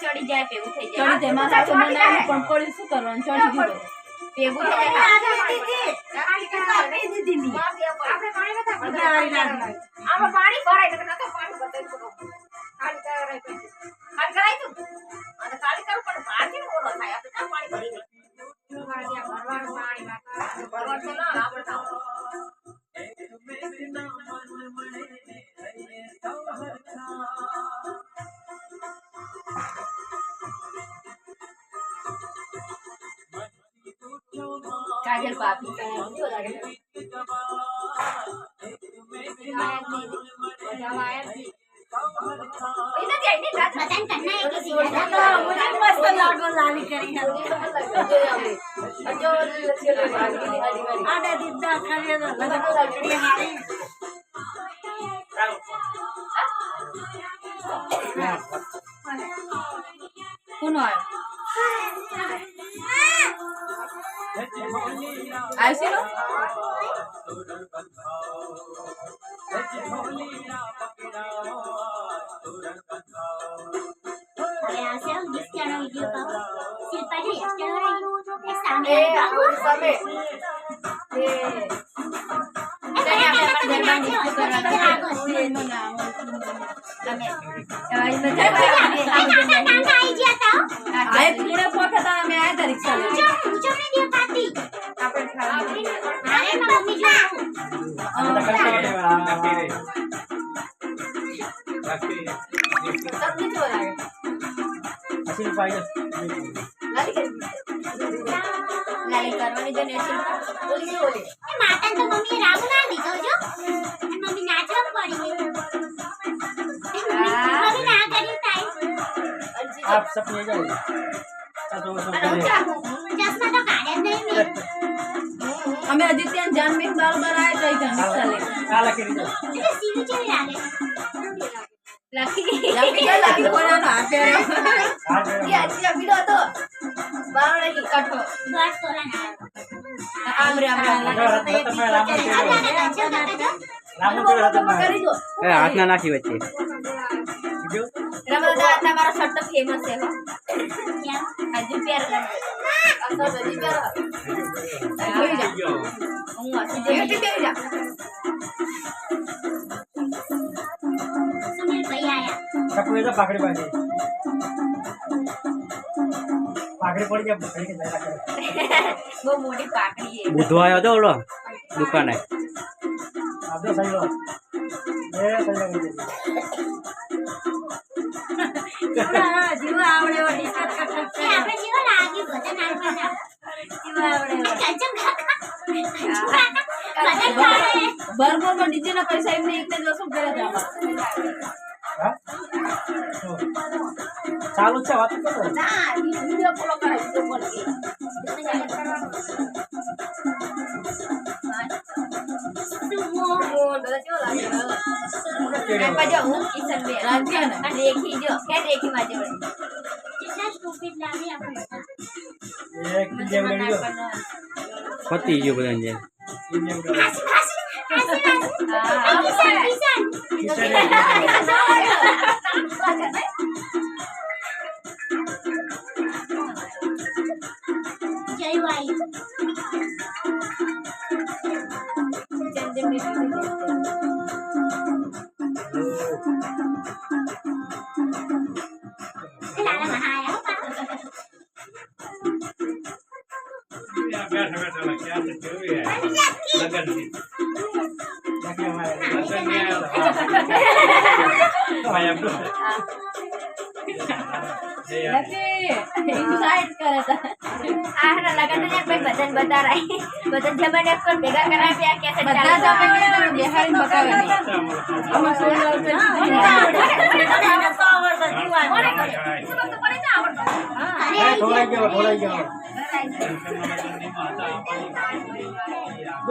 ચડી જાય પેવું થઈ જાય ચડી જાય પણ પડી શું કરવાનું ચડી ગયું પેવું થઈ જાય આમાં પાણી ભરાય તો નતો પાણી બતાવ્યું ખાલી કરાય ખાલી કરાય તું અને ખાલી કરું પણ પાણી ઓલો થાય આપણે કામ પાણી ભરી દે ભરવાનું પાણી ભરવાનું તો ના આપણે काजल पापी का जो लगे इधर जाए नहीं रात मतन करना है किसी का तो मुझे मस्त लागो लाली करी है जो आडे दिद्दा खाली लगा लकड़ी हारी कौन है ऐसे लो ऐसे हम जिस चैनल वीडियो का शिल्पा जो एक्टर हो रही है सामने सामने लाली करवानी जो नेशनल बोली बोले माता तो मम्मी रामू ना दीजो जो मम्मी नाचवा पड़ी मम्मी ना करी ताई आप सब ले जाओ चश्मा तो काढ़े नहीं में हमें आदित्य जान में बार आए गई था चले काला के दीजो ये सीवी चली लागे लाकी कोना ना आते ये अच्छी वीडियो तो बार नहीं कटो बात तोरा ना आमरे ए हाथ ना नाखी वच्चे रमदा તમારો શર્ટ તો ફેમસ છે હો ક્યાં આજુ પેર અસર બધી પેર જોઈ જા હું આથી જોઈ જા સુનિલ ભાઈ આયા સપને તો પાકડી પાડી પડી ગયા પકડી કે જાય કરે બહુ મોટી પાકડી છે બુધવા આવ્યો તો ઓલો દુકાને આપડે સહી લો એ સહી લો જીવ આવડે ઓ ડિસ્કસ કરતા છે આપણે જીવ લાગી ભજન આલવા જીવ આવડે કંચમ કાકા બરબર માં ડીજે ના પૈસા એમને એક જ વસૂલ કરે છે હા ચાલુ છે વાત કરો ના વિડિયો ફોલો કરે વિડિયો કોલ जो हूं किचन में रांधिया ना देखी जो क्या देखी माजे बड़े कितना स्टूपिड लागे આપણે એક જેમ લેજો પતિ જો બધાને જે जय वाई चंदन में इंसाइड करे था आहा लगन ने कोई भजन बता रहा है भजन जमाने को भेगा करा पे कैसे बता जमाने में बिहारी बतावे नहीं हम सुन लो पे કોને કરે? શું તો પડે છે આવડતો. ઢોળાઈ ગયો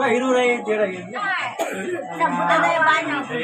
હીરો રહી ના, બધા બાર ના